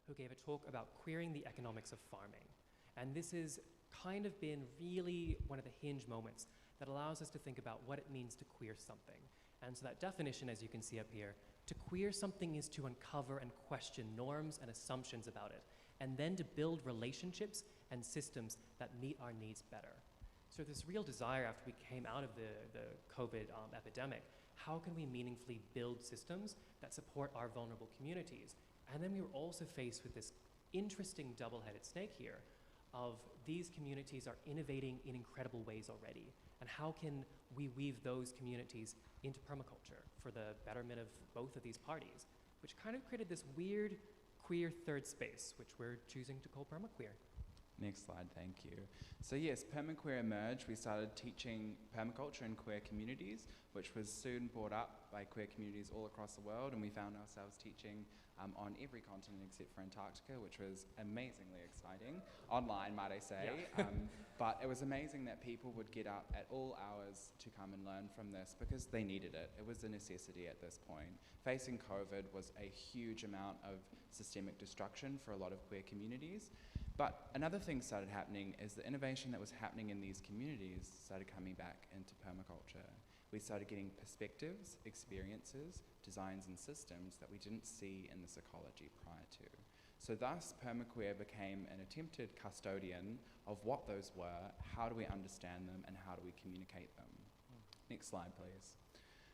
who gave a talk about queering the economics of farming. And this has kind of been really one of the hinge moments that allows us to think about what it means to queer something. And so that definition, as you can see up here, to queer something is to uncover and question norms and assumptions about it, and then to build relationships and systems that meet our needs better. So this real desire after we came out of the COVID epidemic, how can we meaningfully build systems that support our vulnerable communities? And then we were also faced with this interesting double-headed snake here of these communities are innovating in incredible ways already. And how can we weave those communities into permaculture for the betterment of both of these parties? Which kind of created this weird queer third space, which we're choosing to call permaqueer. Next slide, thank you. So yes, permaqueer emerged. We started teaching permaculture in queer communities, which was soon brought up by queer communities all across the world, and we found ourselves teaching on every continent except for Antarctica, which was amazingly exciting. Online, might I say. Yeah. But it was amazing that people would get up at all hours to come and learn from this because they needed it. It was a necessity at this point. Facing COVID was a huge amount of systemic destruction for a lot of queer communities. But another thing started happening is the innovation that was happening in these communities started coming back into permaculture. We started getting perspectives, experiences, designs and systems that we didn't see in this ecology prior to. So thus, permaqueer became an attempted custodian of what those were, how do we understand them, and how do we communicate them. Next slide, please.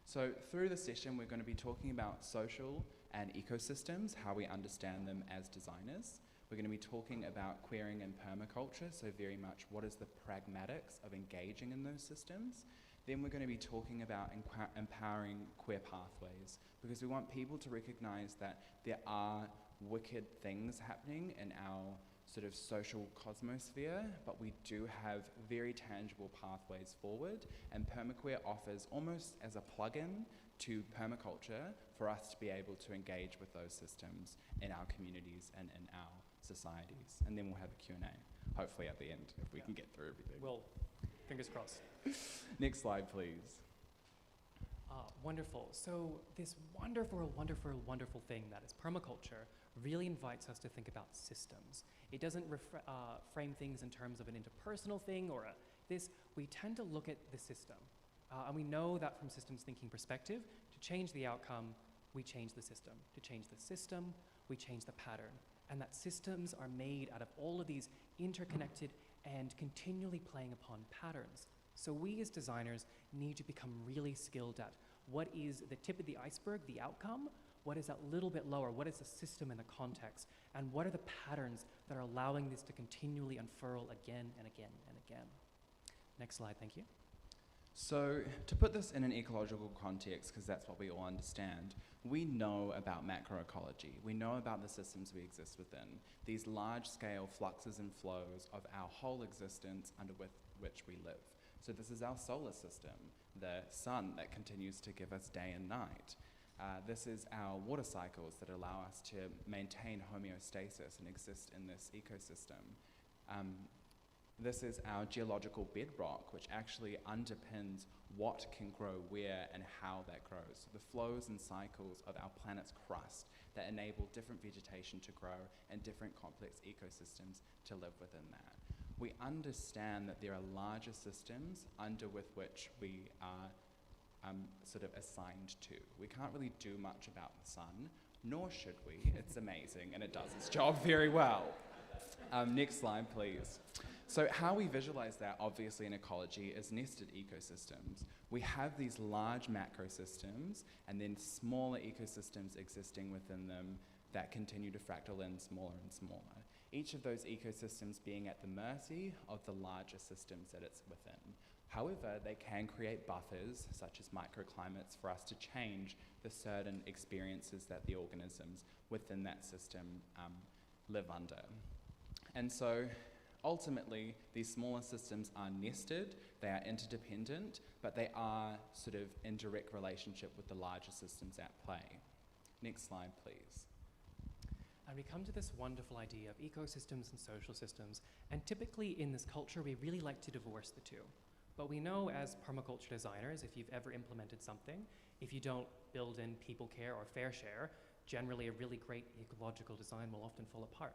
So through the session, we're going to be talking about social and ecosystems, how we understand them as designers. We're going to be talking about queering and permaculture, so very much what is the pragmatics of engaging in those systems. Then we're going to be talking about empowering queer pathways, because we want people to recognize that there are wicked things happening in our sort of social cosmosphere, but we do have very tangible pathways forward, and permaqueer offers almost as a plug-in to permaculture for us to be able to engage with those systems in our communities and in our societies. And then we'll have a Q&A, hopefully at the end, if we can get through everything. Well, fingers crossed. Next slide, please. Wonderful. So this wonderful, wonderful, wonderful thing that is permaculture really invites us to think about systems. It doesn't frame things in terms of an interpersonal thing or this. We tend to look at the system. And we know that from systems thinking perspective, to change the outcome, we change the system. To change the system, we change the pattern. And that systems are made out of all of these interconnected and continually playing upon patterns. So we as designers need to become really skilled at what is the tip of the iceberg, the outcome, what is that little bit lower, what is the system and the context, and what are the patterns that are allowing this to continually unfurl again and again and again. Next slide, thank you. So to put this in an ecological context, because that's what we all understand, we know about macroecology. We know about the systems we exist within, these large-scale fluxes and flows of our whole existence under which we live. So this is our solar system, the sun that continues to give us day and night. This is our water cycles that allow us to maintain homeostasis and exist in this ecosystem. This is our geological bedrock, which actually underpins what can grow where and how that grows. The flows and cycles of our planet's crust that enable different vegetation to grow and different complex ecosystems to live within that. We understand that there are larger systems under which we are sort of assigned to. We can't really do much about the sun, nor should we. It's amazing and it does its job very well. Next slide, please. So how we visualize that, obviously, in ecology is nested ecosystems. We have these large macro systems and then smaller ecosystems existing within them that continue to fractal in smaller and smaller. Each of those ecosystems being at the mercy of the larger systems that it's within. However, they can create buffers, such as microclimates, for us to change the certain experiences that the organisms within that system live under. And so, ultimately, these smaller systems are nested, they are interdependent, but they are sort of in direct relationship with the larger systems at play. Next slide, please. And we come to this wonderful idea of ecosystems and social systems, and typically in this culture, we really like to divorce the two. But we know as permaculture designers, if you've ever implemented something, if you don't build in people care or fair share, generally a really great ecological design will often fall apart.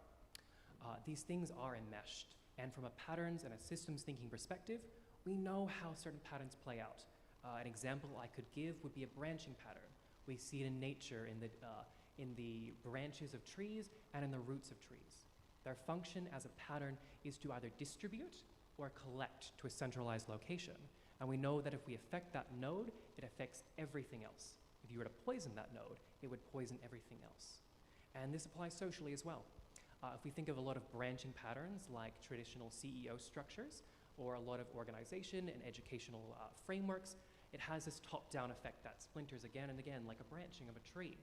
These things are enmeshed, and from a patterns and a systems thinking perspective, we know how certain patterns play out. An example I could give would be a branching pattern. We see it in nature in the branches of trees and in the roots of trees. Their function as a pattern is to either distribute or collect to a centralized location. And we know that if we affect that node, it affects everything else. If you were to poison that node, it would poison everything else. And this applies socially as well. If we think of a lot of branching patterns like traditional CEO structures or a lot of organization and educational frameworks, it has this top-down effect that splinters again and again like a branching of a tree.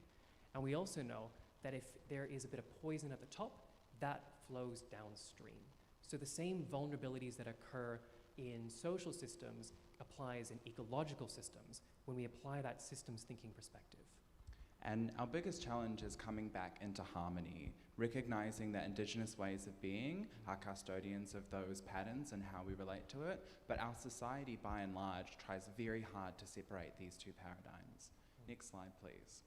And we also know that if there is a bit of poison at the top, that flows downstream. So the same vulnerabilities that occur in social systems applies in ecological systems when we apply that systems thinking perspective. And our biggest challenge is coming back into harmony, recognizing that Indigenous ways of being are custodians of those patterns and how we relate to it, but our society by and large tries very hard to separate these two paradigms. Next slide, please.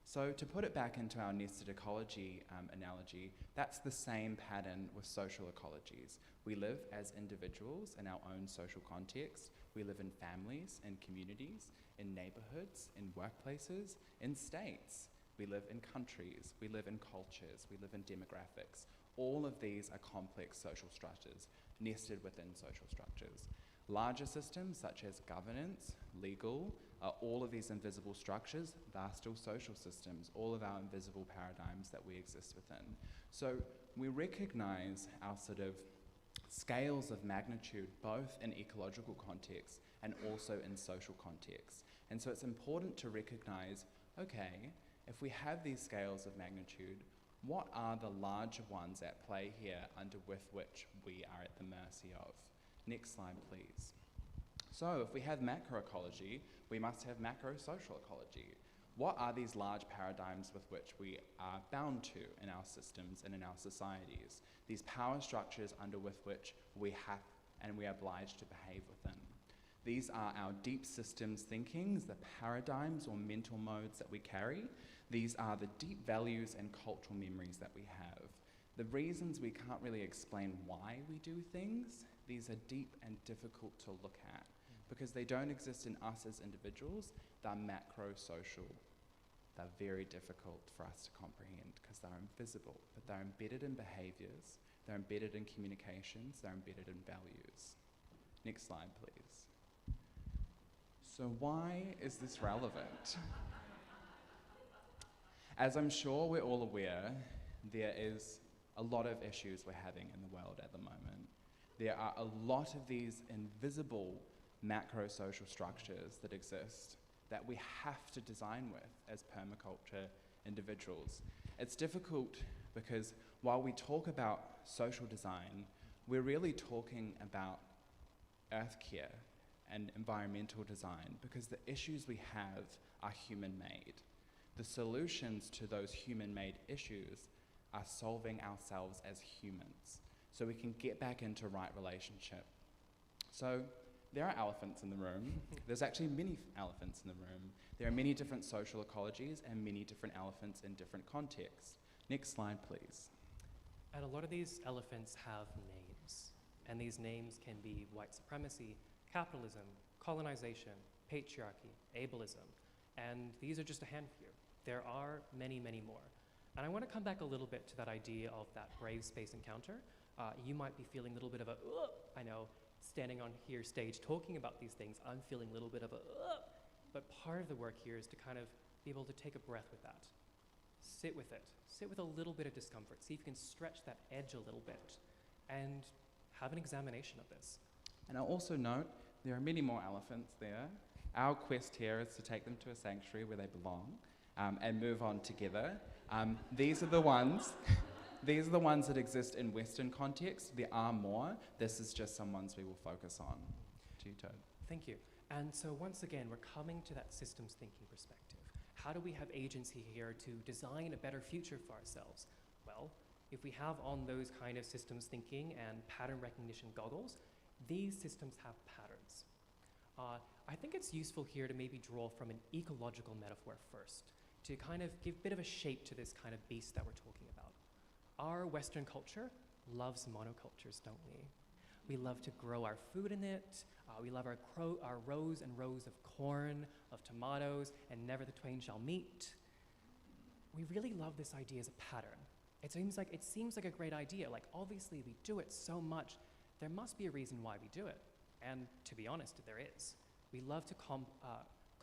So to put it back into our nested ecology analogy, that's the same pattern with social ecologies. We live as individuals in our own social context. We live in families, in communities, in neighborhoods, in workplaces, in states. We live in countries, we live in cultures, we live in demographics. All of these are complex social structures, nested within social structures. Larger systems such as governance, legal, all of these invisible structures, they're still social systems, all of our invisible paradigms that we exist within. So we recognize our sort of scales of magnitude, both in ecological context and also in social context. And so it's important to recognize, okay, if we have these scales of magnitude, what are the larger ones at play here with which we are at the mercy of? Next slide, please. So if we have macroecology, we must have macro-social ecology. What are these large paradigms with which we are bound to in our systems and in our societies? These power structures under with which we have and we are obliged to behave within. These are our deep systems thinkings, the paradigms or mental modes that we carry. These are the deep values and cultural memories that we have. The reasons we can't really explain why we do things, these are deep and difficult to look at because they don't exist in us as individuals, they're macro-social. They're very difficult for us to comprehend because they're invisible, but they're embedded in behaviors, they're embedded in communications, they're embedded in values. Next slide, please. So why is this relevant? As I'm sure we're all aware, there is a lot of issues we're having in the world at the moment. There are a lot of these invisible macro-social structures that exist that we have to design with as permaculture individuals. It's difficult because while we talk about social design, we're really talking about earth care and environmental design because the issues we have are human-made. The solutions to those human-made issues are solving ourselves as humans so we can get back into right relationship. So there are elephants in the room. There's actually many elephants in the room. There are many different social ecologies and many different elephants in different contexts. Next slide, please. And a lot of these elephants have names. And these names can be white supremacy, capitalism, colonization, patriarchy, ableism. And these are just a handful. There are many, many more. And I want to come back a little bit to that idea of that brave space encounter. You might be feeling a little bit of a, I know, standing on here stage talking about these things, I'm feeling a little bit of a, but part of the work here is to kind of be able to take a breath with that. Sit with it. Sit with a little bit of discomfort. See if you can stretch that edge a little bit and have an examination of this. And I'll also note, there are many more elephants there. Our quest here is to take them to a sanctuary where they belong and move on together. These are the ones that exist in Western context. There are more. This is just some ones we will focus on. To you, Toad. Thank you. And so once again, we're coming to that systems thinking perspective. How do we have agency here to design a better future for ourselves? Well, if we have on those kind of systems thinking and pattern recognition goggles, these systems have patterns. I think it's useful here to maybe draw from an ecological metaphor first to kind of give a bit of a shape to this kind of beast that we're talking about. Our Western culture loves monocultures, don't we? We love to grow our food in it. We love our rows and rows of corn, of tomatoes, and never the twain shall meet. We really love this idea as a pattern. It seems like a great idea. Like, obviously we do it so much, there must be a reason why we do it. And to be honest, there is. We love to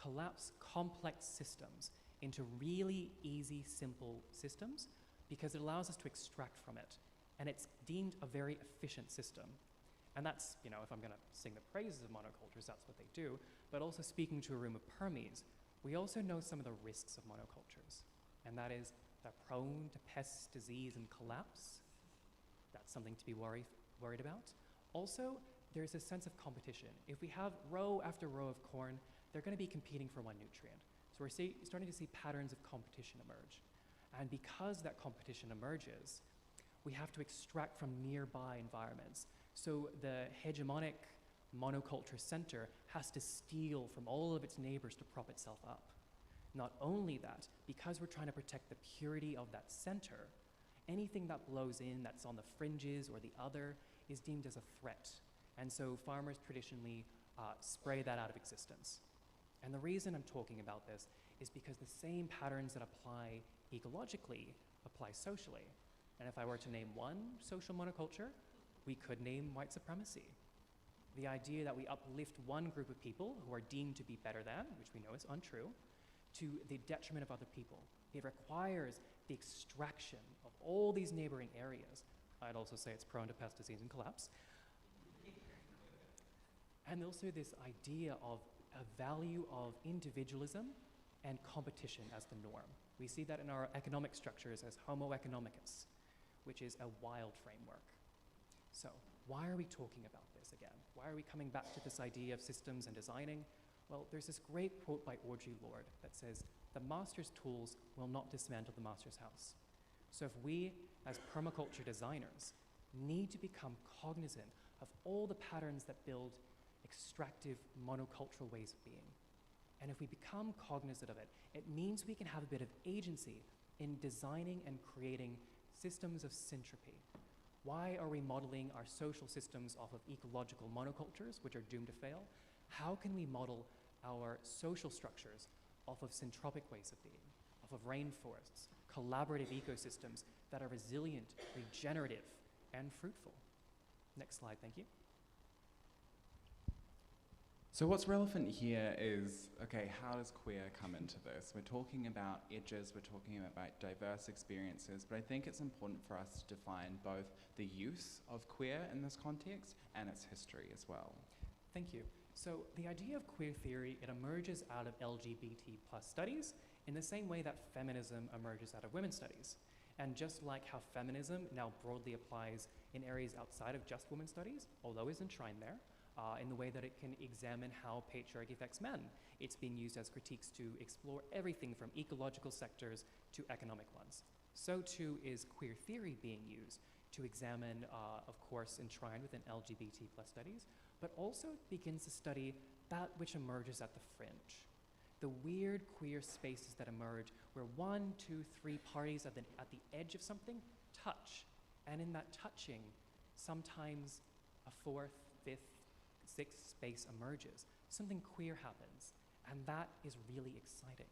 collapse complex systems into really easy, simple systems because it allows us to extract from it. And it's deemed a very efficient system. And that's, you know, if I'm going to sing the praises of monocultures, that's what they do. But also speaking to a room of permies, we also know some of the risks of monocultures. And that is they're prone to pests, disease, and collapse. That's something to be worried about. Also, there's a sense of competition. If we have row after row of corn, they're going to be competing for one nutrient. So we're starting to see patterns of competition emerge. And because that competition emerges, we have to extract from nearby environments. So the hegemonic monoculture center has to steal from all of its neighbors to prop itself up. Not only that, because we're trying to protect the purity of that center, anything that blows in that's on the fringes or the other is deemed as a threat. And so farmers traditionally spray that out of existence. And the reason I'm talking about this is because the same patterns that apply ecologically apply socially. And if I were to name one social monoculture, we could name white supremacy. The idea that we uplift one group of people who are deemed to be better than, which we know is untrue, to the detriment of other people. It requires the extraction of all these neighboring areas. I'd also say it's prone to pest, disease, and collapse. And also this idea of a value of individualism and competition as the norm. We see that in our economic structures as homo economicus, which is a wild framework. So why are we talking about this again? Why are we coming back to this idea of systems and designing? Well, there's this great quote by Audre Lorde that says, "The master's tools will not dismantle the master's house." So if we, as permaculture designers, need to become cognizant of all the patterns that build extractive monocultural ways of being, and if we become cognizant of it, it means we can have a bit of agency in designing and creating systems of syntropy. Why are we modeling our social systems off of ecological monocultures, which are doomed to fail? How can we model our social structures off of syntropic ways of being, off of rainforests, collaborative ecosystems that are resilient, regenerative, and fruitful? Next slide, thank you. So what's relevant here is, okay, how does queer come into this? We're talking about edges, we're talking about diverse experiences, but I think it's important for us to define both the use of queer in this context and its history as well. Thank you. So the idea of queer theory, it emerges out of LGBT plus studies in the same way that feminism emerges out of women's studies. And just like how feminism now broadly applies in areas outside of just women's studies, although it's enshrined there, in the way that it can examine how patriarchy affects men. It's being used as critiques to explore everything from ecological sectors to economic ones. So too is queer theory being used to examine, of course, enshrined within LGBT plus studies, but also begins to study that which emerges at the fringe. The weird queer spaces that emerge where 1, 2, 3 parties at the edge of something touch. And in that touching, sometimes a 4th, 5th, 6th space emerges. Something queer happens, and that is really exciting.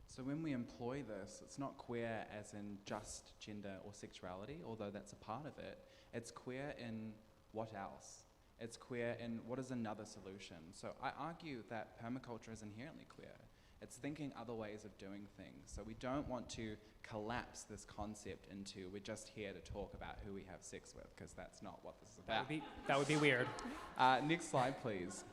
So when we employ this, it's not queer as in just gender or sexuality, although that's a part of it. It's queer in what else? It's queer in what is another solution. So I argue that permaculture is inherently queer. It's thinking other ways of doing things. So we don't want to collapse this concept into we're just here to talk about who we have sex with, because that's not what this is about. That would be weird. Next slide, please.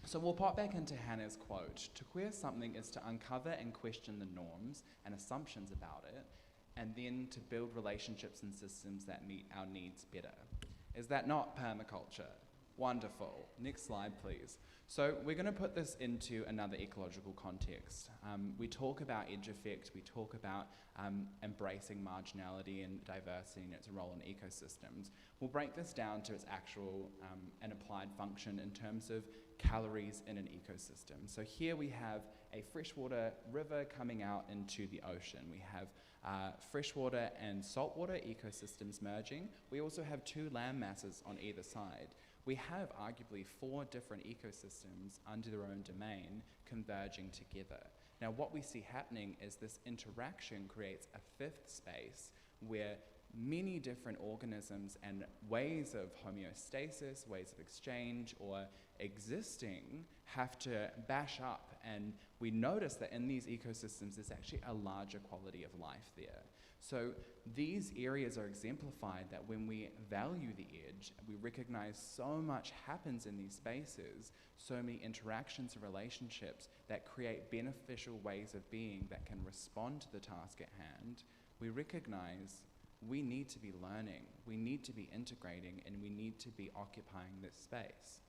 So we'll pop back into Hannah's quote. To queer something is to uncover and question the norms and assumptions about it, and then to build relationships and systems that meet our needs better. Is that not permaculture? Wonderful. Next slide, please. So we're going to put this into another ecological context. We talk about edge effect, we talk about embracing marginality and diversity and its role in ecosystems. We'll break this down to its actual and applied function in terms of calories in an ecosystem. So here we have a freshwater river coming out into the ocean. We have freshwater and saltwater ecosystems merging. We also have 2 land masses on either side. We have arguably 4 different ecosystems under their own domain converging together. Now, what we see happening is this interaction creates a 5th space where many different organisms and ways of homeostasis, ways of exchange, or existing have to bash up. And we notice that in these ecosystems, there's actually a larger quality of life there. So these areas are exemplified that when we value the edge, we recognize so much happens in these spaces, so many interactions and relationships that create beneficial ways of being that can respond to the task at hand. We recognize we need to be learning, we need to be integrating, and we need to be occupying this space.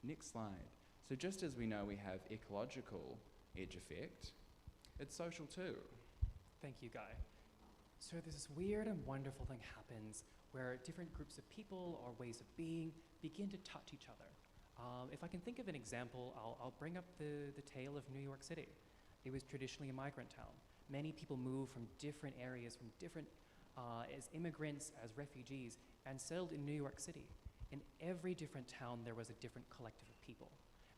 Next slide. So just as we know we have ecological edge effect, it's social too. Thank you, Guy. So there's this weird and wonderful thing happens where different groups of people or ways of being begin to touch each other. If I can think of an example, I'll bring up the tale of New York City. It was traditionally a migrant town. Many people moved from different areas, from different as immigrants, as refugees, and settled in New York City. In every different town, there was a different collective of people.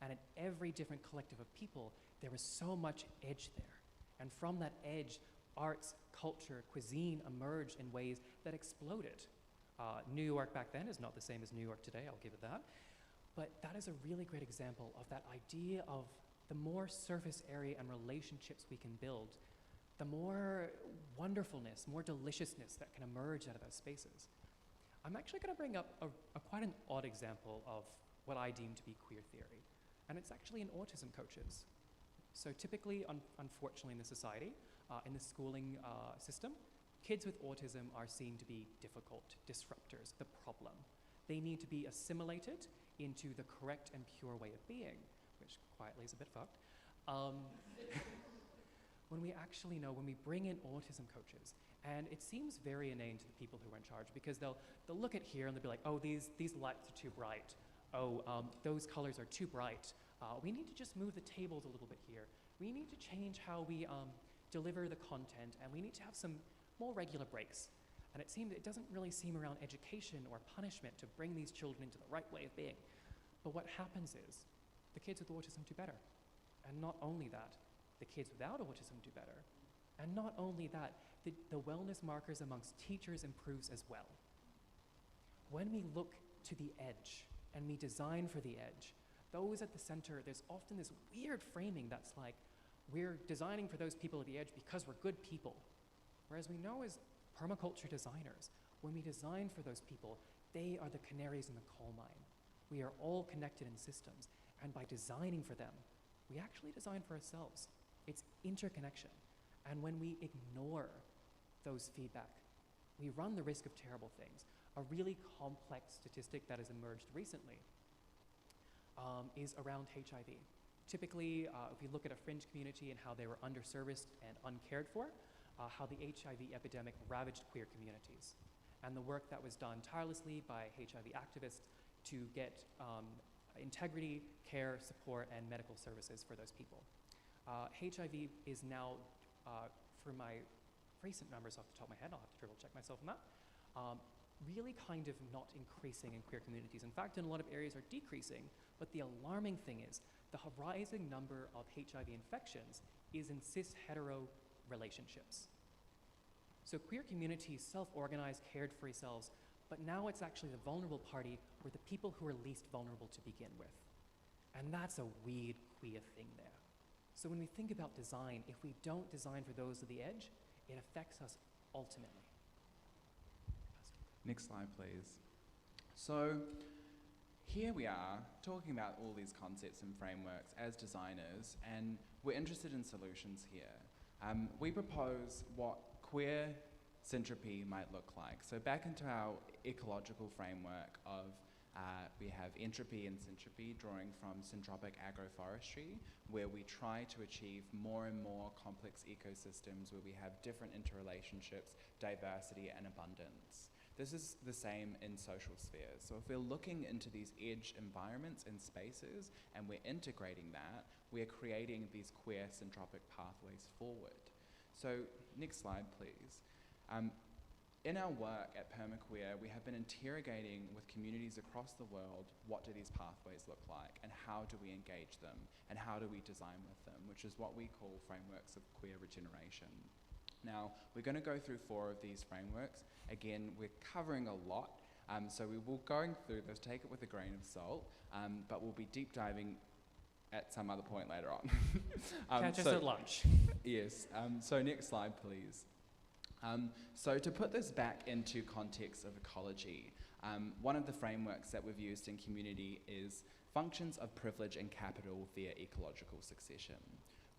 And in every different collective of people, there was so much edge there. And from that edge, arts, culture, cuisine emerged in ways that exploded. New York back then is not the same as New York today, I'll give it that. But that is a really great example of that idea of the more surface area and relationships we can build, the more wonderfulness, more deliciousness that can emerge out of those spaces. I'm actually going to bring up quite an odd example of what I deem to be queer theory, and it's actually in autism coaches. So typically, unfortunately in the society, in the schooling system, kids with autism are seen to be difficult, disruptors, the problem. They need to be assimilated into the correct and pure way of being, which quietly is a bit fucked. When we actually know, when we bring in autism coaches, and it seems very inane to the people who are in charge because they'll look at here and they'll be like, oh, these lights are too bright. Oh, those colors are too bright. We need to just move the tables a little bit here. We need to change how we deliver the content, and we need to have some more regular breaks. And it doesn't really seem around education or punishment to bring these children into the right way of being. But what happens is the kids with autism do better. And not only that, the kids without autism do better. And not only that, the wellness markers amongst teachers improves as well. When we look to the edge and we design for the edge, those at the center, there's often this weird framing that's like, we're designing for those people at the edge because we're good people. Whereas we know as permaculture designers, when we design for those people, they are the canaries in the coal mine. We are all connected in systems, and by designing for them, we actually design for ourselves. It's interconnection. And when we ignore those feedback, we run the risk of terrible things. A really complex statistic that has emerged recently is around HIV. Typically, if we look at a fringe community and how they were underserviced and uncared for, how the HIV epidemic ravaged queer communities. And the work that was done tirelessly by HIV activists to get integrity, care, support, and medical services for those people. HIV is now, for my recent numbers off the top of my head, I'll have to triple check myself on that, really kind of not increasing in queer communities. In fact, in a lot of areas are decreasing, but the alarming thing is the rising number of HIV infections is in cis-hetero relationships. So queer communities self-organize, cared for themselves, but now it's actually the vulnerable party or the people who are least vulnerable to begin with. And that's a weird queer thing there. So when we think about design, if we don't design for those at the edge, it affects us ultimately. Next slide, please. So here we are talking about all these concepts and frameworks as designers, and we're interested in solutions here. We propose what queer syntropy might look like. So back into our ecological framework of we have entropy and syntropy, drawing from syntropic agroforestry, where we try to achieve more and more complex ecosystems where we have different interrelationships, diversity, and abundance. This is the same in social spheres. So if we're looking into these edge environments and spaces and we're integrating that, we're creating these queer syntropic pathways forward. So next slide, please. In our work at Permaqueer, we have been interrogating with communities across the world, what do these pathways look like, and how do we engage them, and how do we design with them, which is what we call frameworks of queer regeneration. Now, we're going to go through 4 of these frameworks. Again, we're covering a lot, so we will go through this, take it with a grain of salt, but we'll be deep diving at some other point later on. Catch us at lunch. Yes, so next slide, please. So to put this back into context of ecology, one of the frameworks that we've used in community is functions of privilege and capital via ecological succession.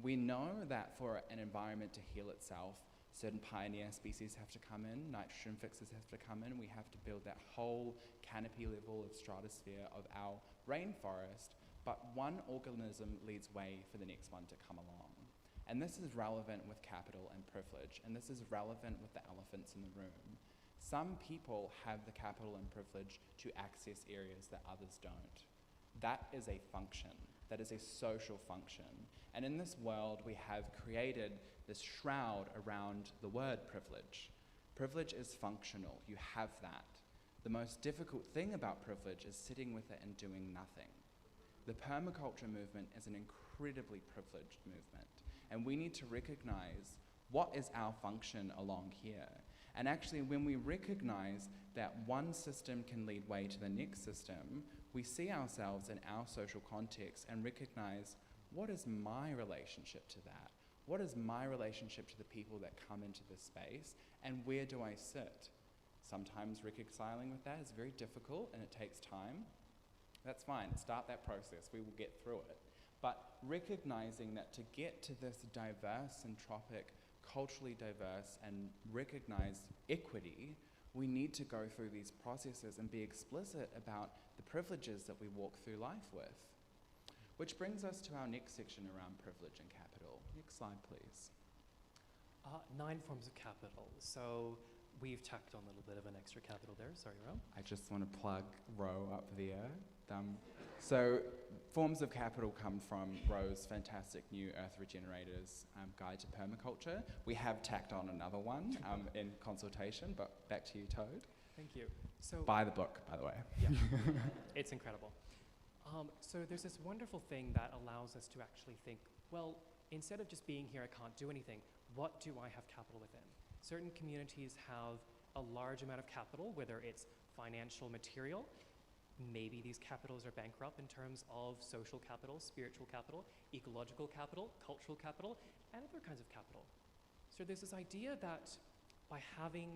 We know that for an environment to heal itself, certain pioneer species have to come in, nitrogen fixers have to come in, we have to build that whole canopy level of stratosphere of our rainforest, but one organism leads way for the next one to come along. And this is relevant with capital and privilege, and this is relevant with the elephants in the room. Some people have the capital and privilege to access areas that others don't. That is a function. That is a social function. And in this world, we have created this shroud around the word privilege. Privilege is functional. You have that. The most difficult thing about privilege is sitting with it and doing nothing. The permaculture movement is an incredibly privileged movement. And we need to recognize what is our function along here. And actually, when we recognize that one system can lead way to the next system, we see ourselves in our social context and recognize, what is my relationship to that? What is my relationship to the people that come into this space? And where do I sit? Sometimes reconciling with that is very difficult and it takes time. That's fine, start that process, we will get through it. But recognizing that to get to this diverse, syntropic, culturally diverse, and recognize equity, we need to go through these processes and be explicit about the privileges that we walk through life with. Which brings us to our next section around privilege and capital. Next slide, please. 9 forms of capital. So we've tacked on a little bit of an extra capital there. Sorry, Ro. I just want to plug Ro up there. So forms of capital come from Ro's fantastic new Earth Regenerators Guide to Permaculture. We have tacked on another one in consultation, but back to you, Toad. Thank you. So buy the book, by the way. Yeah, it's incredible. So there's this wonderful thing that allows us to actually think, well, instead of just being here, I can't do anything, what do I have capital within? Certain communities have a large amount of capital, whether it's financial, material. Maybe these capitals are bankrupt in terms of social capital, spiritual capital, ecological capital, cultural capital, and other kinds of capital. So there's this idea that by having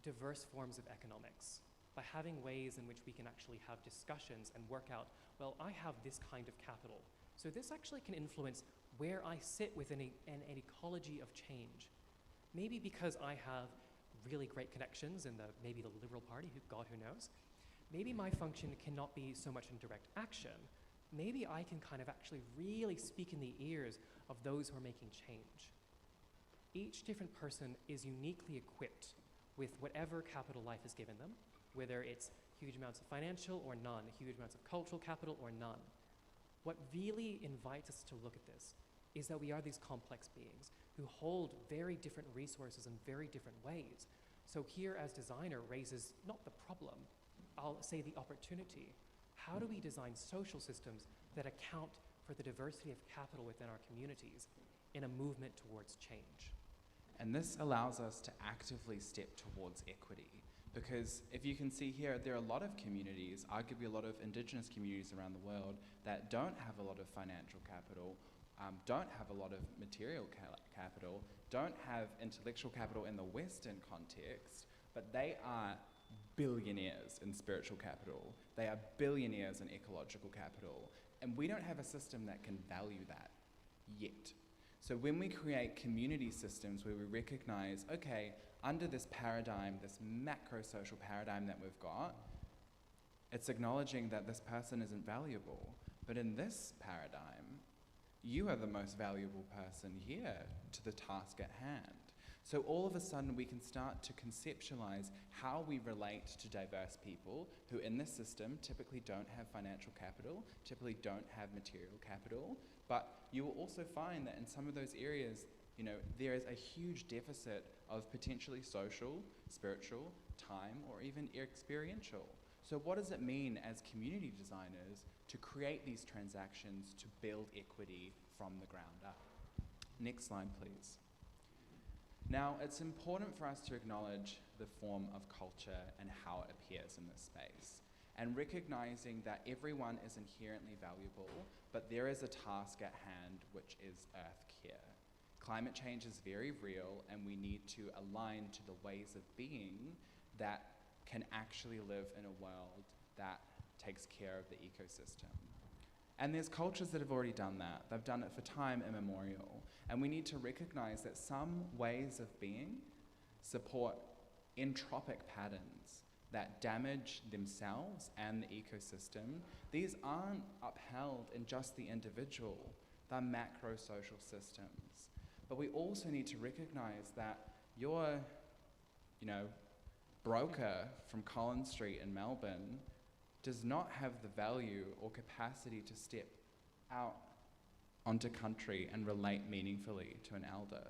diverse forms of economics, by having ways in which we can actually have discussions and work out, well, I have this kind of capital. So this actually can influence where I sit within an ecology of change. Maybe because I have really great connections in maybe the Liberal Party, God who knows. Maybe my function cannot be so much in direct action. Maybe I can kind of actually really speak in the ears of those who are making change. Each different person is uniquely equipped with whatever capital life has given them, whether it's huge amounts of financial or none, huge amounts of cultural capital or none. What really invites us to look at this is that we are these complex beings who hold very different resources in very different ways. So here as designer raises not the problem, I'll say the opportunity. How do we design social systems that account for the diversity of capital within our communities in a movement towards change? And this allows us to actively step towards equity. Because if you can see here, there are a lot of communities, arguably a lot of indigenous communities around the world, that don't have a lot of financial capital, don't have a lot of material capital, don't have intellectual capital in the Western context, but they are billionaires in spiritual capital. They are billionaires in ecological capital. And we don't have a system that can value that yet. So when we create community systems where we recognize, okay, under this paradigm, this macro social paradigm that we've got, it's acknowledging that this person isn't valuable. But in this paradigm, you are the most valuable person here to the task at hand. So all of a sudden we can start to conceptualize how we relate to diverse people who in this system typically don't have financial capital, typically don't have material capital, but you will also find that in some of those areas, there is a huge deficit of potentially social, spiritual, time, or even experiential. So what does it mean as community designers to create these transactions to build equity from the ground up? Next slide, please. Now, it's important for us to acknowledge the form of culture and how it appears in this space, and recognizing that everyone is inherently valuable, but there is a task at hand, which is earth care. Climate change is very real, and we need to align to the ways of being that can actually live in a world that takes care of the ecosystem. And there's cultures that have already done that. They've done it for time immemorial. And we need to recognize that some ways of being support entropic patterns that damage themselves and the ecosystem. These aren't upheld in just the individual, they're macro social systems. But we also need to recognize that your, broker from Collins Street in Melbourne does not have the value or capacity to step out onto country and relate meaningfully to an elder.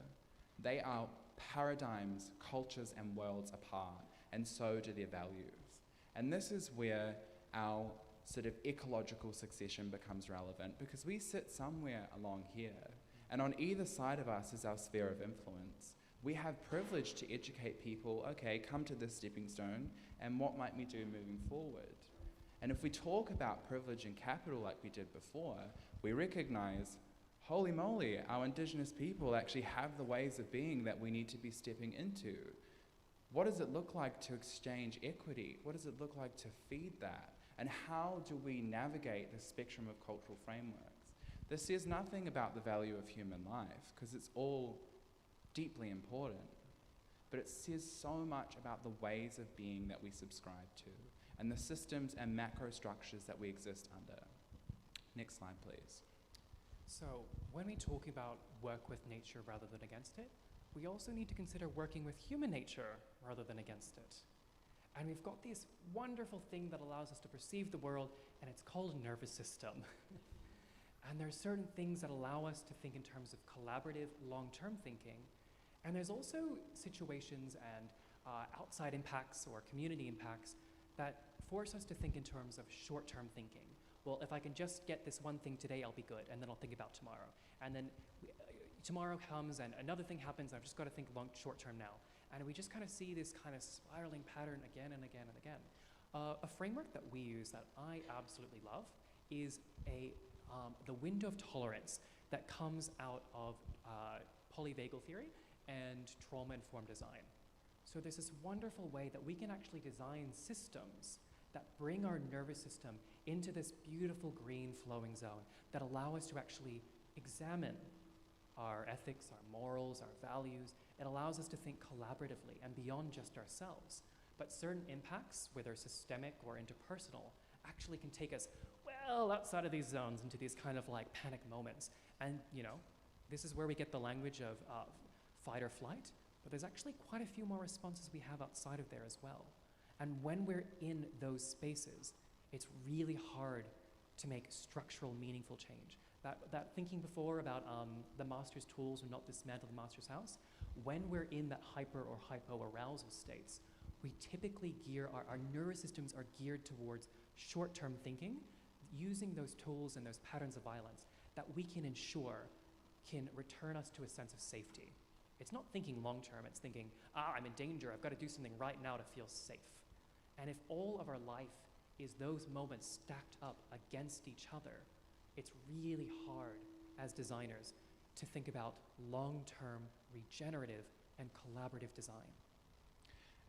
They are paradigms, cultures, and worlds apart, and so do their values. And this is where our sort of ecological succession becomes relevant, because we sit somewhere along here, and on either side of us is our sphere of influence. We have privilege to educate people, okay, come to this stepping stone, and what might we do moving forward? And if we talk about privilege and capital like we did before, we recognize, holy moly, our Indigenous people actually have the ways of being that we need to be stepping into. What does it look like to exchange equity? What does it look like to feed that? And how do we navigate the spectrum of cultural frameworks? This says nothing about the value of human life, because it's all deeply important, but it says so much about the ways of being that we subscribe to, and the systems and macro structures that we exist under. Next slide, please. So when we talk about work with nature rather than against it, we also need to consider working with human nature rather than against it. And we've got this wonderful thing that allows us to perceive the world, and it's called a nervous system. And there are certain things that allow us to think in terms of collaborative, long-term thinking. And there's also situations and outside impacts or community impacts that force us to think in terms of short-term thinking. Well, if I can just get this one thing today, I'll be good, and then I'll think about tomorrow. And then tomorrow comes and another thing happens, I've just got to think short-term now. And we just kind of see this kind of spiraling pattern again and again and again. A framework that we use that I absolutely love is the window of tolerance that comes out of polyvagal theory and trauma-informed design. So there's this wonderful way that we can actually design systems that bring our nervous system into this beautiful green flowing zone that allow us to actually examine our ethics, our morals, our values. It allows us to think collaboratively and beyond just ourselves. But certain impacts, whether systemic or interpersonal, actually can take us well outside of these zones into these kind of like panic moments. And this is where we get the language of fight or flight, but there's actually quite a few more responses we have outside of there as well. And when we're in those spaces, it's really hard to make structural, meaningful change. That thinking before about the master's tools will not dismantle the master's house, when we're in that hyper or hypo-arousal states, we typically our nervous systems are geared towards short-term thinking, using those tools and those patterns of violence that we can ensure can return us to a sense of safety. It's not thinking long-term, it's thinking, I'm in danger, I've got to do something right now to feel safe. And if all of our life is those moments stacked up against each other, it's really hard as designers to think about long-term, regenerative, and collaborative design.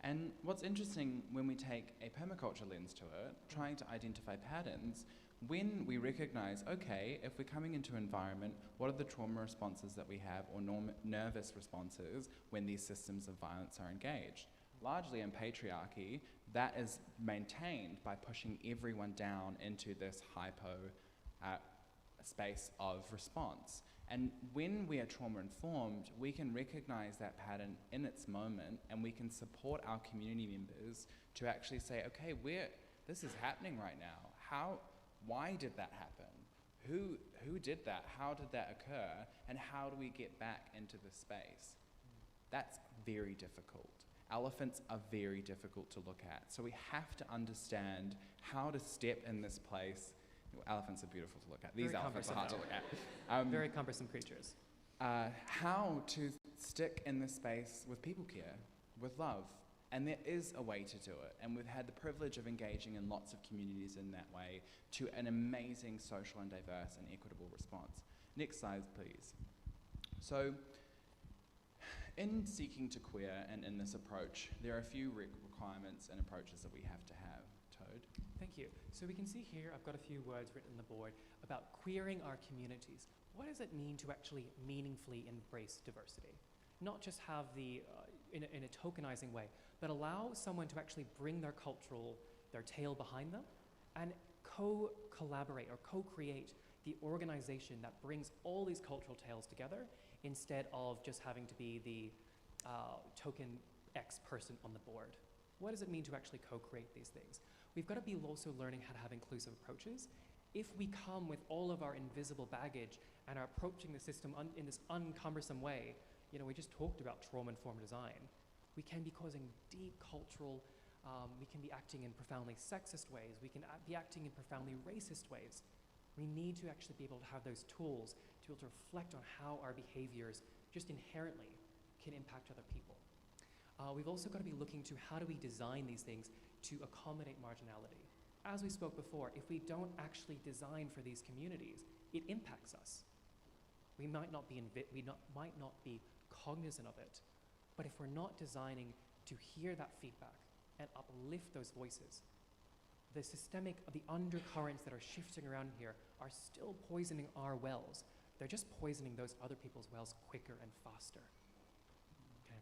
And what's interesting when we take a permaculture lens to it, trying to identify patterns, when we recognize, okay, if we're coming into an environment, what are the trauma responses that we have or nervous responses when these systems of violence are engaged? Largely in patriarchy, that is maintained by pushing everyone down into this hypo space of response. And when we are trauma-informed, we can recognize that pattern in its moment, and we can support our community members to actually say, okay, this is happening right now. Why did that happen? Who did that? How did that occur? And how do we get back into the space? That's very difficult. Elephants are very difficult to look at. So we have to understand how to step in this place. Elephants are beautiful to look at. These elephants are hard to look at. Very cumbersome creatures. How to stick in this space with people care, with love. And there is a way to do it. And we've had the privilege of engaging in lots of communities in that way to an amazing social and diverse and equitable response. Next slide, please. So, in seeking to queer and in this approach, there are a few requirements and approaches that we have to have. Toad? Thank you. So we can see here, I've got a few words written on the board about queering our communities. What does it mean to actually meaningfully embrace diversity? Not just have in a tokenizing way, but allow someone to actually bring their tale behind them and co-collaborate or co-create the organization that brings all these cultural tales together instead of just having to be the token X person on the board. What does it mean to actually co-create these things? We've got to be also learning how to have inclusive approaches. If we come with all of our invisible baggage and are approaching the system in this uncumbersome way, we just talked about trauma-informed design. We can be causing deep cultural, we can be acting in profoundly sexist ways, we can be acting in profoundly racist ways. We need to actually be able to have those tools to be able to reflect on how our behaviors just inherently can impact other people. We've also got to be looking to how do we design these things to accommodate marginality. As we spoke before, if we don't actually design for these communities, it impacts us. We might not be cognizant of it, but if we're not designing to hear that feedback and uplift those voices, the undercurrents that are shifting around here are still poisoning our wells. They're just poisoning those other people's wells quicker and faster. Okay.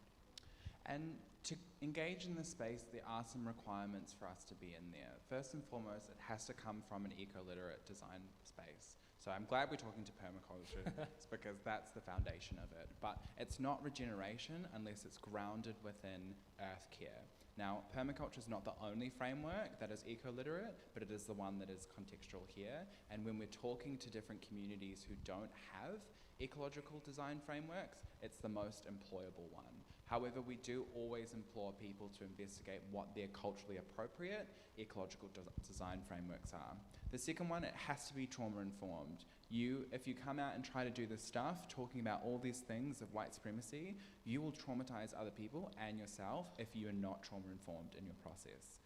And to engage in this space, there are some requirements for us to be in there. First and foremost, it has to come from an eco-literate design space. So I'm glad we're talking to permaculture, it's because that's the foundation of it. But it's not regeneration unless it's grounded within earth care. Now, permaculture is not the only framework that is eco-literate, but it is the one that is contextual here. And when we're talking to different communities who don't have ecological design frameworks, it's the most employable one. However, we do always implore people to investigate what their culturally appropriate ecological design frameworks are. The second one, it has to be trauma-informed. If you come out and try to do this stuff, talking about all these things of white supremacy, you will traumatize other people and yourself if you are not trauma-informed in your process.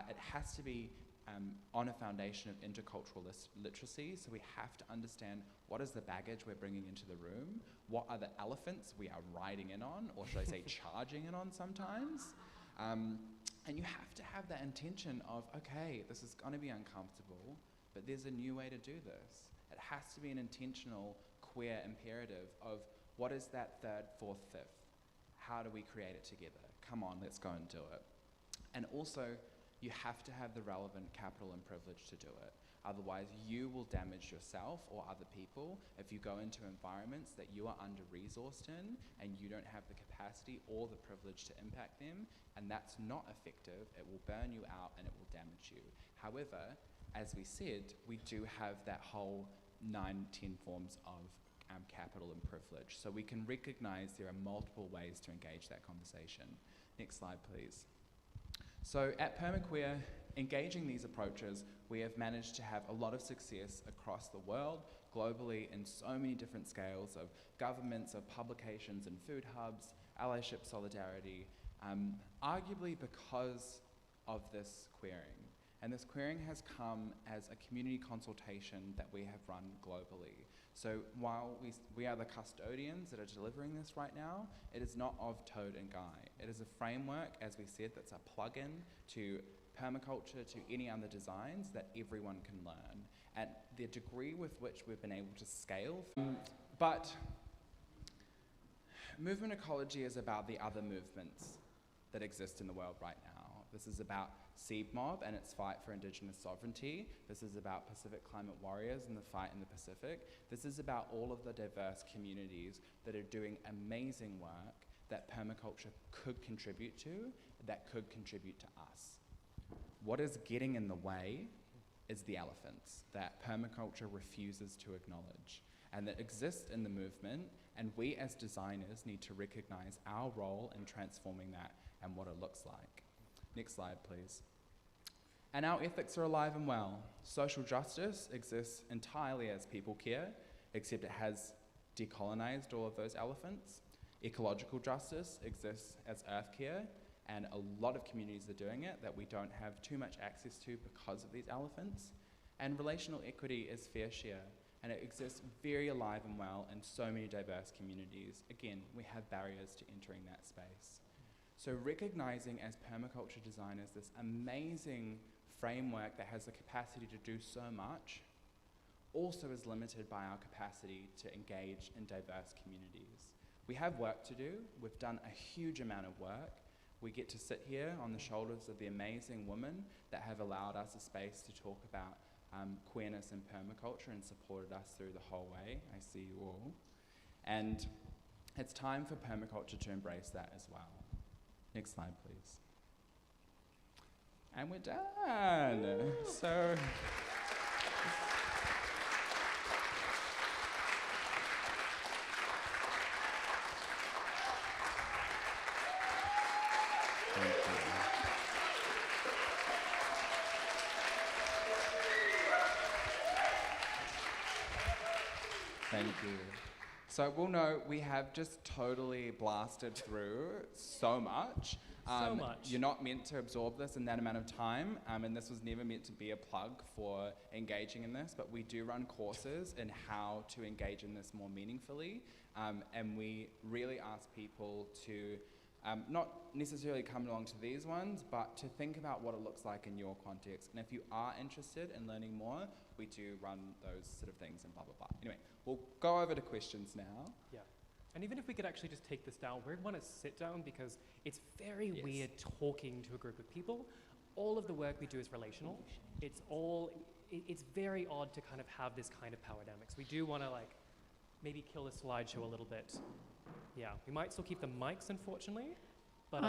It has to be on a foundation of intercultural literacy, so we have to understand what is the baggage we're bringing into the room, what are the elephants we are riding in on, or should I say charging in on sometimes, and you have to have that intention of, okay, this is going to be uncomfortable, but there's a new way to do this. It has to be an intentional queer imperative of what is that third, fourth, fifth? How do we create it together? Come on, let's go and do it. And also, you have to have the relevant capital and privilege to do it. Otherwise, you will damage yourself or other people if you go into environments that you are under-resourced in and you don't have the capacity or the privilege to impact them, and that's not effective. It will burn you out and it will damage you. However, as we said, we do have that whole 9, 10 forms of capital and privilege. So we can recognize there are multiple ways to engage that conversation. Next slide, please. So at Permaqueer, engaging these approaches, we have managed to have a lot of success across the world, globally, in so many different scales of governments, of publications and food hubs, allyship solidarity, arguably because of this queering. And this queering has come as a community consultation that we have run globally. So while we are the custodians that are delivering this right now, it is not of Toad and Guy. It is a framework, as we said, that's a plug-in to permaculture, to any other designs that everyone can learn. And the degree with which we've been able to scale. But movement ecology is about the other movements that exist in the world right now. This is about Seed Mob and its fight for Indigenous sovereignty. This is about Pacific Climate Warriors and the fight in the Pacific. This is about all of the diverse communities that are doing amazing work that permaculture could contribute to, that could contribute to us. What is getting in the way is the elephants that permaculture refuses to acknowledge and that exist in the movement, and we as designers need to recognize our role in transforming that and what it looks like. Next slide, please. And our ethics are alive and well. Social justice exists entirely as people care, except it has decolonized all of those elephants. Ecological justice exists as earth care, and a lot of communities are doing it that we don't have too much access to because of these elephants. And relational equity is fair share, and it exists very alive and well in so many diverse communities. Again, we have barriers to entering that space. So recognizing as permaculture designers this amazing framework that has the capacity to do so much also is limited by our capacity to engage in diverse communities. We have work to do. We've done a huge amount of work. We get to sit here on the shoulders of the amazing women that have allowed us a space to talk about queerness and permaculture and supported us through the whole way. I see you all. And it's time for permaculture to embrace that as well. Next slide, please. And we're done. So, thank you. So we'll know we have just totally blasted through so much. So much. You're not meant to absorb this in that amount of time, and this was never meant to be a plug for engaging in this, but we do run courses in how to engage in this more meaningfully, and we really ask people to not necessarily come along to these ones, but to think about what it looks like in your context. And if you are interested in learning more, we do run those sort of things and blah, blah, blah. Anyway, we'll go over to questions now. Yeah. And even if we could actually just take this down, we'd want to sit down because it's very weird talking to a group of people. All of the work we do is relational. It's very odd to kind of have this kind of power dynamics. We do want to like maybe kill the slideshow a little bit. Yeah, we might still keep the mics, unfortunately, but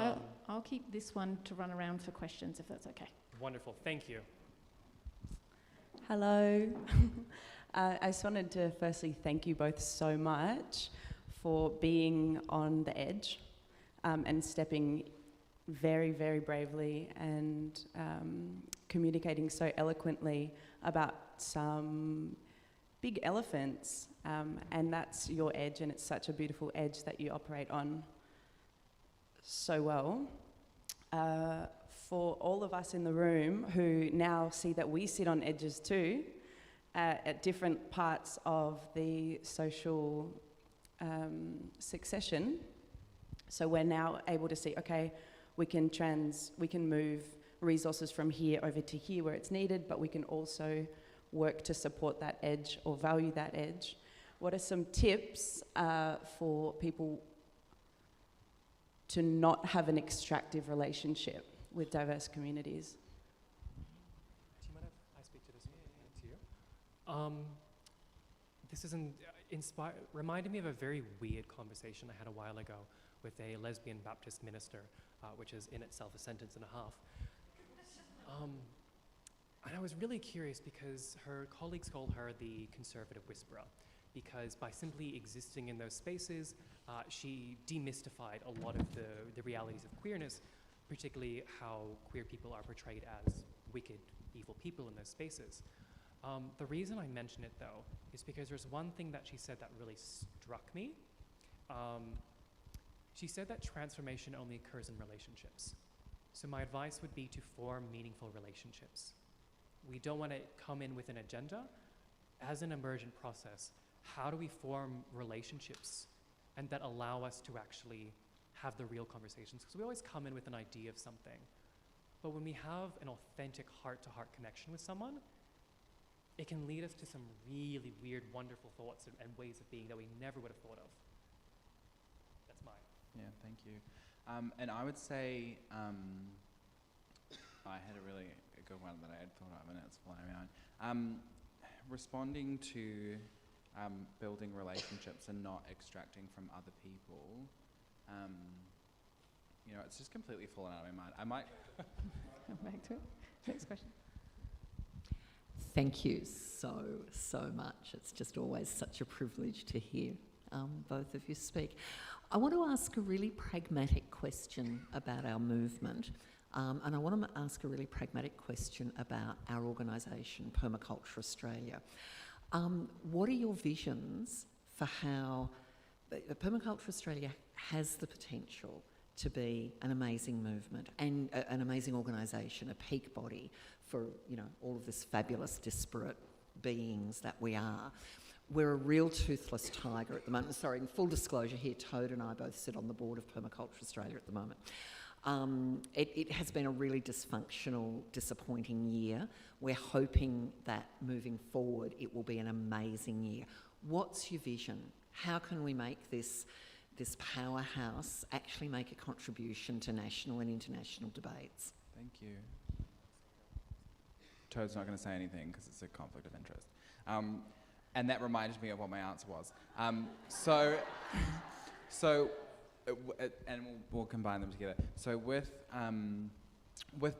I'll keep this one to run around for questions if that's okay. Wonderful, thank you. Hello. I just wanted to firstly thank you both so much for being on the edge and stepping very, very bravely and communicating so eloquently about some big elephants, and that's your edge, and it's such a beautiful edge that you operate on so well. For all of us in the room who now see that we sit on edges too, at different parts of the social succession, so we're now able to see, okay, we can move resources from here over to here where it's needed, but we can also work to support that edge or value that edge. What are some tips for people to not have an extractive relationship with diverse communities? Do you mind if I speak to this one? To you? This is reminded me of a very weird conversation I had a while ago with a lesbian Baptist minister, which is in itself a sentence and a half. And I was really curious because her colleagues call her the conservative whisperer, because by simply existing in those spaces, she demystified a lot of the realities of queerness, particularly how queer people are portrayed as wicked, evil people in those spaces. The reason I mention it, though, is because there's one thing that she said that really struck me. She said that transformation only occurs in relationships. So my advice would be to form meaningful relationships. We don't want to come in with an agenda. As an emergent process, how do we form relationships and that allow us to actually have the real conversations? Because we always come in with an idea of something. But when we have an authentic heart-to-heart connection with someone, it can lead us to some really weird, wonderful thoughts and ways of being that we never would have thought of. That's mine. Yeah, thank you. And I would say really good one that I had thought of, and it's flying around. Responding to building relationships and not extracting from other people. It's just completely fallen out of my mind. I might Come back to it. Next question. Thank you so much. It's just always such a privilege to hear both of you speak. I want to ask a really pragmatic question about our movement, and I want to ask a really pragmatic question about our organisation, Permaculture Australia. What are your visions for how Permaculture Australia has the potential to be an amazing movement and an amazing organisation, a peak body for all of this fabulous disparate beings that we are? We're a real toothless tiger at the moment. Sorry, in full disclosure here, Toad and I both sit on the board of Permaculture Australia at the moment. It has been a really dysfunctional, disappointing year. We're hoping that moving forward it will be an amazing year. What's your vision? How can we make this powerhouse actually make a contribution to national and international debates? Thank you. Toad's not going to say anything because it's a conflict of interest. And that reminded me of what my answer was. And we'll combine them together. So with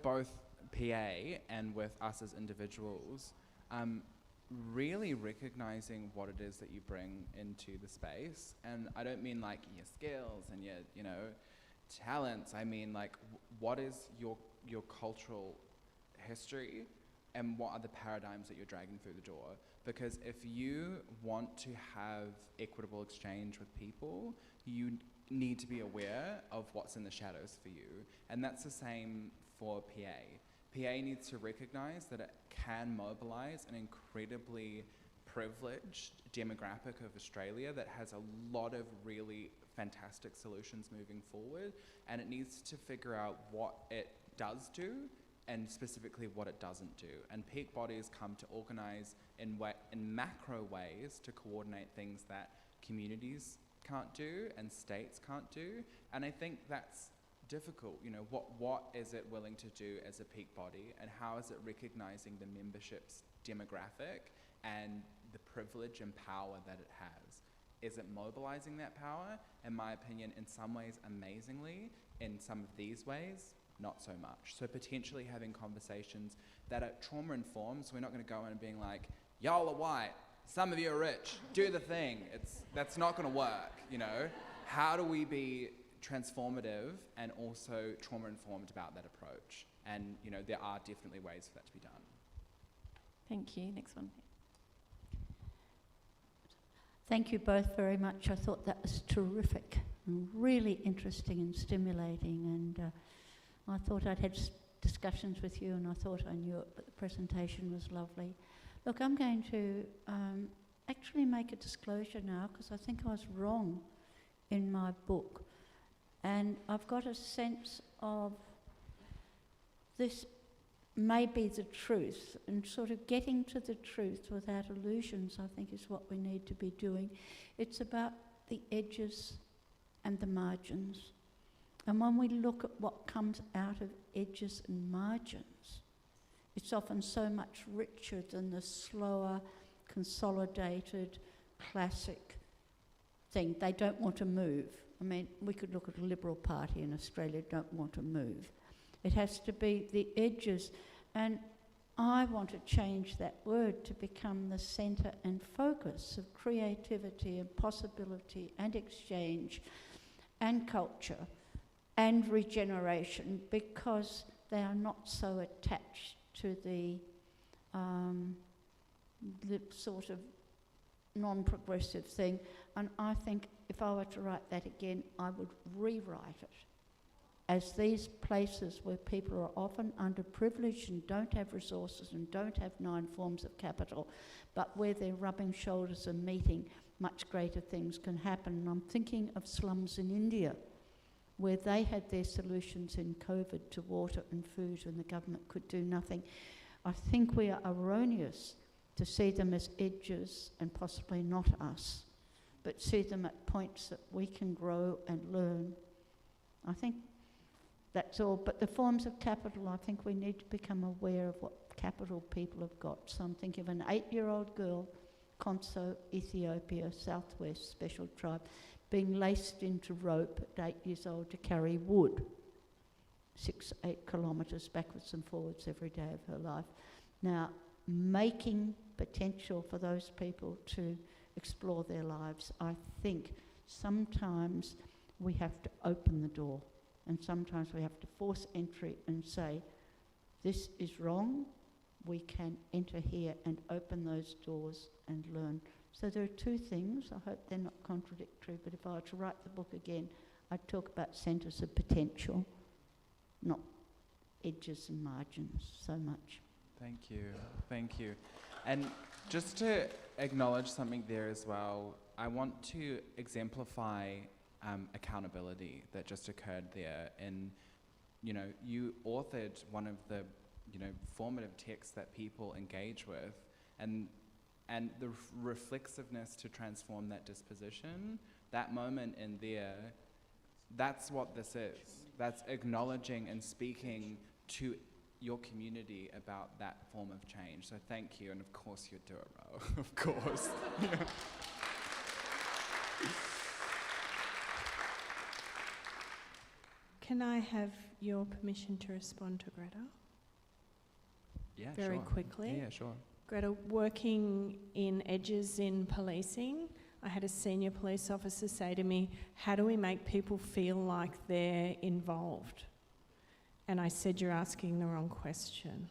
both PA and with us as individuals, really recognizing what it is that you bring into the space. And I don't mean like your skills and your talents. I mean like what is your cultural history and what are the paradigms that you're dragging through the door? Because if you want to have equitable exchange with people, you need to be aware of what's in the shadows for you. And that's the same for PA. PA needs to recognize that it can mobilize an incredibly privileged demographic of Australia that has a lot of really fantastic solutions moving forward, and it needs to figure out what it does do and specifically what it doesn't do. And peak bodies come to organise in macro ways to coordinate things that communities can't do and states can't do. And I think that's difficult. What is it willing to do as a peak body, and how is it recognising the membership's demographic and the privilege and power that it has? Is it mobilising that power? In my opinion, in some ways amazingly, in some of these ways, not so much. So potentially having conversations that are trauma informed, so we're not going to go in and being like, y'all are white, some of you are rich, do the thing. That's not going to work, How do we be transformative and also trauma informed about that approach? And, there are definitely ways for that to be done. Thank you. Next one. Thank you both very much. I thought that was terrific and really interesting and stimulating, and I thought I'd had discussions with you and I thought I knew it, but the presentation was lovely. Look, I'm going to actually make a disclosure now because I think I was wrong in my book, and I've got a sense of this may be the truth, and sort of getting to the truth without illusions, I think, is what we need to be doing. It's about the edges and the margins. And when we look at what comes out of edges and margins, it's often so much richer than the slower, consolidated, classic thing. They don't want to move. I mean, we could look at a Liberal Party in Australia, don't want to move. It has to be the edges. And I want to change that word to become the centre and focus of creativity and possibility and exchange and culture and regeneration, because they are not so attached to the sort of non-progressive thing. And I think if I were to write that again, I would rewrite it as these places where people are often underprivileged and don't have resources and don't have 9 forms of capital, but where they're rubbing shoulders and meeting, much greater things can happen. And I'm thinking of slums in India, where they had their solutions in COVID to water and food and the government could do nothing. I think we are erroneous to see them as edges and possibly not us, but see them at points that we can grow and learn. I think That's all. But the forms of capital, I think we need to become aware of what capital people have got. So I'm thinking of an 8-year-old girl, Konso, Ethiopia, Southwest Special Tribe, being laced into rope at 8 years old to carry wood 6-8 kilometres backwards and forwards every day of her life. Now, making potential for those people to explore their lives, I think sometimes we have to open the door, and sometimes we have to force entry and say, this is wrong, we can enter here and open those doors and learn. So there are two things, I hope they're not contradictory, but if I were to write the book again, I'd talk about centres of potential, not edges and margins so much. Thank you, thank you. And just to acknowledge something there as well, I want to exemplify accountability that just occurred there. And, you authored one of the, formative texts that people engage with, and the reflexiveness to transform that disposition, that moment in there, that's what this is. That's acknowledging and speaking to your community about that form of change. So thank you, and of course you do it, Ro, of course. Can I have your permission to respond to Greta? Yeah, Very sure. quickly. Yeah, sure. Greta, working in edges in policing, I had a senior police officer say to me, how do we make people feel like they're involved? And I said, you're asking the wrong question.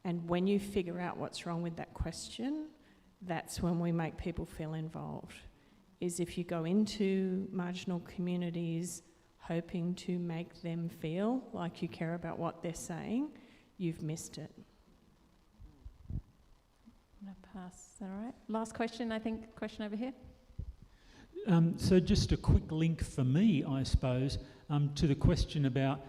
And when you figure out what's wrong with that question, that's when we make people feel involved. Is if you go into marginal communities hoping to make them feel like you care about what they're saying, you've missed it. I'm going to pass. Is that all right? Last question, I think. Question over here. So just a quick link for me, I suppose, to the question about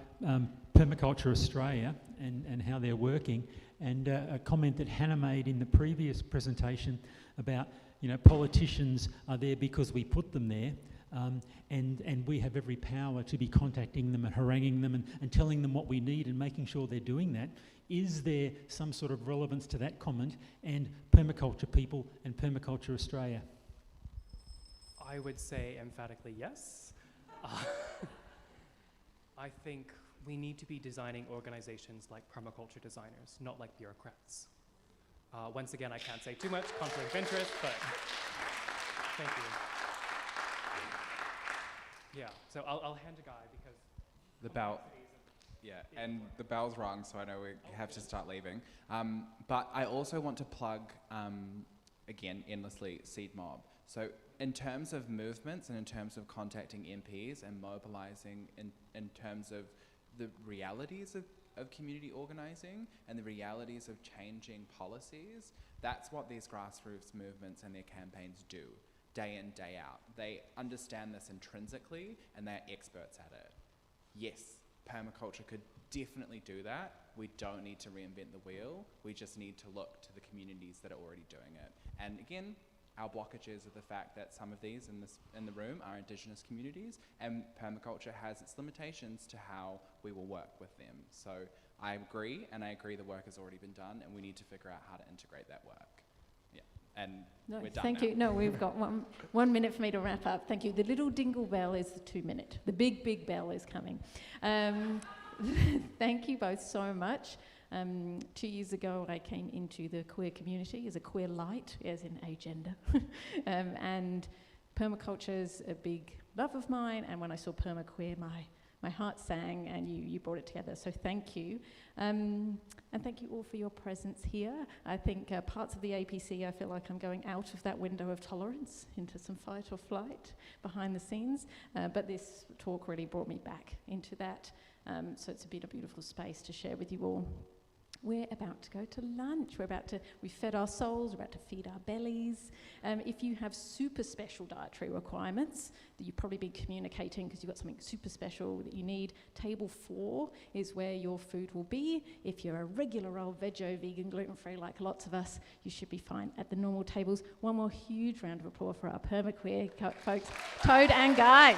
Permaculture Australia and how they're working, and a comment that Hannah made in the previous presentation about, politicians are there because we put them there, and we have every power to be contacting them and haranguing them and telling them what we need and making sure they're doing that. Is there some sort of relevance to that comment and permaculture people and Permaculture Australia? I would say emphatically yes. I think we need to be designing organizations like permaculture designers, not like bureaucrats. Once again, I can't say too much, conflict of interest, but thank you. Yeah, so I'll hand to Guy because The bell. Yeah, and the bell's rung, so I know we have to start leaving. But I also want to plug, again, endlessly, Seed Mob. So in terms of movements and in terms of contacting MPs and mobilising in terms of the realities of community organising and the realities of changing policies, that's what these grassroots movements and their campaigns do, day in, day out. They understand this intrinsically and they're experts at it. Yes, permaculture could definitely do that. We don't need to reinvent the wheel. We just need to look to the communities that are already doing it. And again, our blockages are the fact that some of these in the room are Indigenous communities, and permaculture has its limitations to how we will work with them. So I agree, and I agree the work has already been done, and we need to figure out how to integrate that work. Yeah, and we're done Thank now. you. No, we've got 1 minute for me to wrap up. Thank you. The little dingle bell is the 2 minute. The big, big bell is coming. Thank you both so much. 2 years ago, I came into the queer community as a queer light, as in agender. And permaculture is a big love of mine. And when I saw permaqueer, my heart sang, and you brought it together. So thank you. And thank you all for your presence here. I think parts of the APC, I feel like I'm going out of that window of tolerance into some fight or flight behind the scenes. But this talk really brought me back into that. So it's been a beautiful space to share with you all. We're about to go to lunch. We've fed our souls, we're about to feed our bellies. If you have super special dietary requirements that you've probably been communicating because you've got something super special that you need, table 4 is where your food will be. If you're a regular old veggie, vegan, gluten-free like lots of us, you should be fine at the normal tables. One more huge round of applause for our permaqueer folks, Toad and Guy.